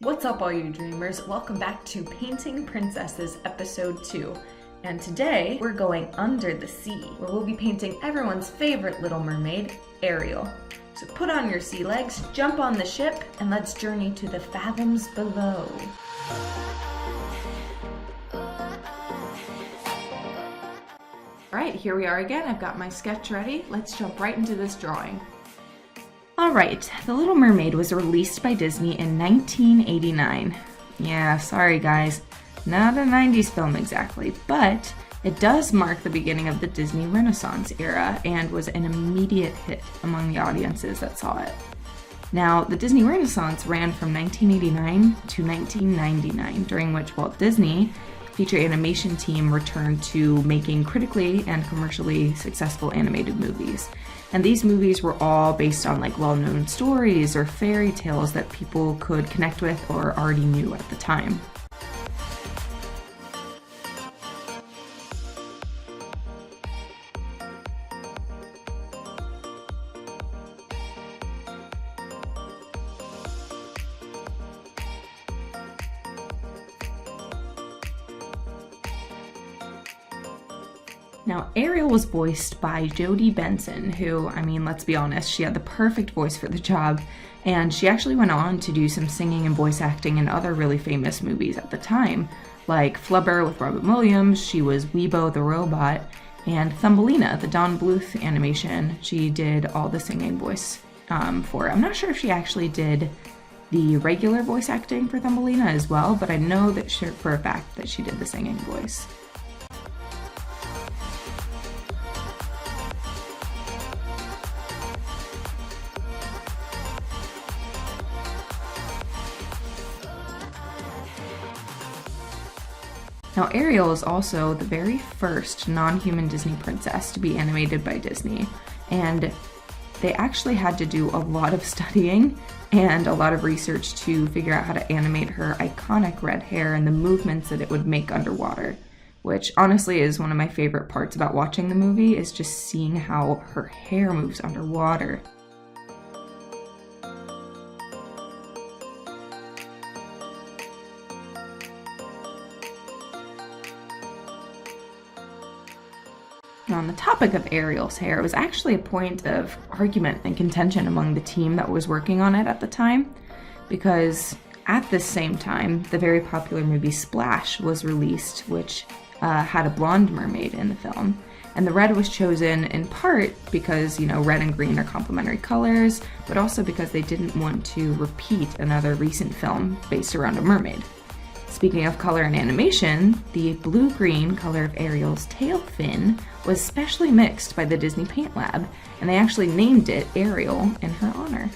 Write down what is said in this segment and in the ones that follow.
What's up, all you dreamers? Welcome back to Painting Princesses Episode 2. And today, we're going under the sea, where we'll be painting everyone's favorite Little Mermaid, Ariel. So put on your sea legs, jump on the ship, and let's journey to the fathoms below. Alright, here we are again. I've got my sketch ready. Let's jump right into this drawing. Alright, The Little Mermaid was released by Disney in 1989. Yeah, sorry guys, not a 90s film exactly, but it does mark the beginning of the Disney Renaissance era and was an immediate hit among the audiences that saw it. Now, the Disney Renaissance ran from 1989 to 1999, during which Walt Disney feature animation team returned to making critically and commercially successful animated movies. And these movies were all based on well-known stories or fairy tales that people could connect with or already knew at the time. Now, Ariel was voiced by Jodie Benson, who, let's be honest, she had the perfect voice for the job, and she actually went on to do some singing and voice acting in other really famous movies at the time, like Flubber with Robin Williams. She was Weebo the robot, and Thumbelina, the Don Bluth animation, she did all the singing voice for. I'm not sure if she actually did the regular voice acting for Thumbelina as well, but I know that for a fact that she did the singing voice. Now, Ariel is also the very first non-human Disney princess to be animated by Disney, and they actually had to do a lot of studying and a lot of research to figure out how to animate her iconic red hair and the movements that it would make underwater, which honestly is one of my favorite parts about watching the movie, is just seeing how her hair moves underwater. Now, on the topic of Ariel's hair, it was actually a point of argument and contention among the team that was working on it at the time, because at this same time, the very popular movie Splash was released, which had a blonde mermaid in the film. And the red was chosen in part because, red and green are complementary colors, but also because they didn't want to repeat another recent film based around a mermaid. Speaking of color and animation, the blue-green color of Ariel's tail fin was specially mixed by the Disney Paint Lab, and they actually named it Ariel in her honor.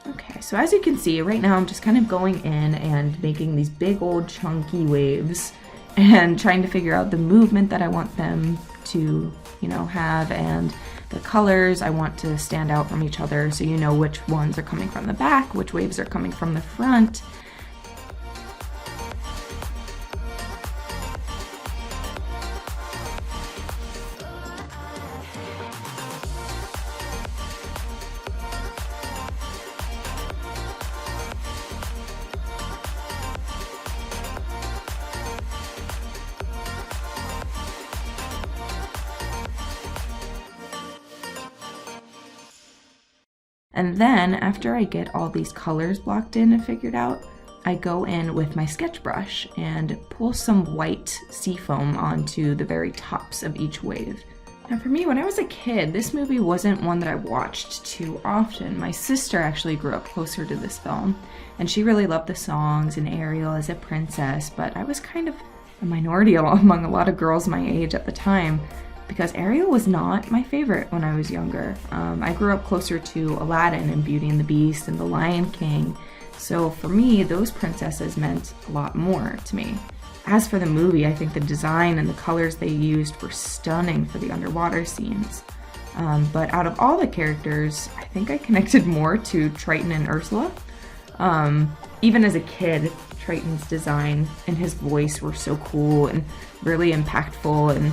Okay, so as you can see, right now I'm just kind of going in and making these big old chunky waves and trying to figure out the movement that I want them to, have, and the colors I want to stand out from each other, so you know which ones are coming from the back, which waves are coming from the front. And then, after I get all these colors blocked in and figured out, I go in with my sketch brush and pull some white seafoam onto the very tops of each wave. Now for me, when I was a kid, this movie wasn't one that I watched too often. My sister actually grew up closer to this film, and she really loved the songs and Ariel as a princess, but I was kind of a minority among a lot of girls my age at the time, because Ariel was not my favorite when I was younger. I grew up closer to Aladdin and Beauty and the Beast and The Lion King, so for me, those princesses meant a lot more to me. As for the movie, I think the design and the colors they used were stunning for the underwater scenes. But out of all the characters, I think I connected more to Triton and Ursula. Even as a kid, Triton's design and his voice were so cool and really impactful, and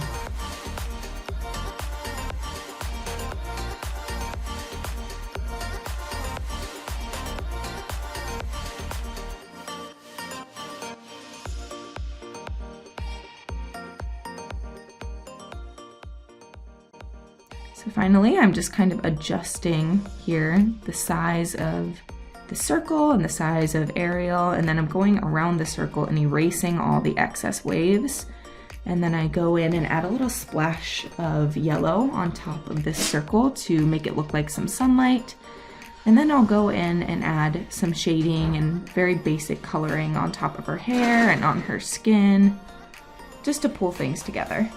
so finally, I'm just kind of adjusting here the size of the circle and the size of Ariel, and then I'm going around the circle and erasing all the excess waves. And then I go in and add a little splash of yellow on top of this circle to make it look like some sunlight. And then I'll go in and add some shading and very basic coloring on top of her hair and on her skin, just to pull things together.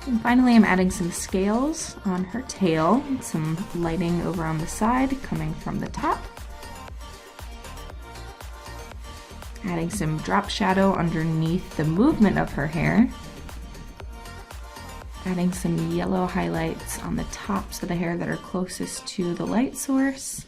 And finally, I'm adding some scales on her tail, some lighting over on the side coming from the top. Adding some drop shadow underneath the movement of her hair. Adding some yellow highlights on the tops of the hair that are closest to the light source.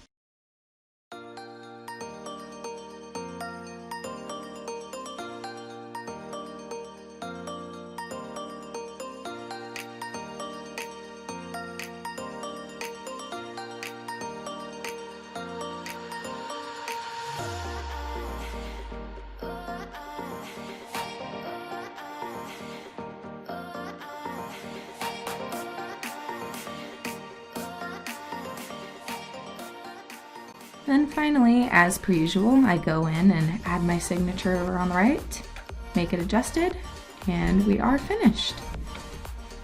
Then finally, as per usual, I go in and add my signature over on the right, make it adjusted, and we are finished.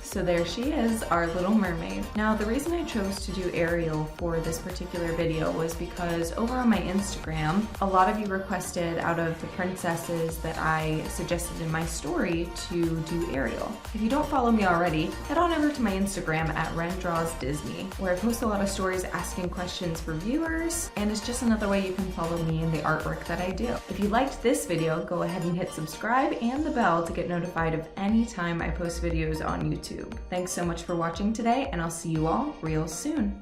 So there she is, our Little Mermaid. Now the reason I chose to do Ariel for this particular video was because over on my Instagram, a lot of you requested out of the princesses that I suggested in my story to do Ariel. If you don't follow me already, head on over to my Instagram at RenDrawsDisney, where I post a lot of stories asking questions for viewers, and it's just another way you can follow me in the artwork that I do. If you liked this video, go ahead and hit subscribe and the bell to get notified of any time I post videos on YouTube. Thanks so much for watching today, and I'll see you all real soon.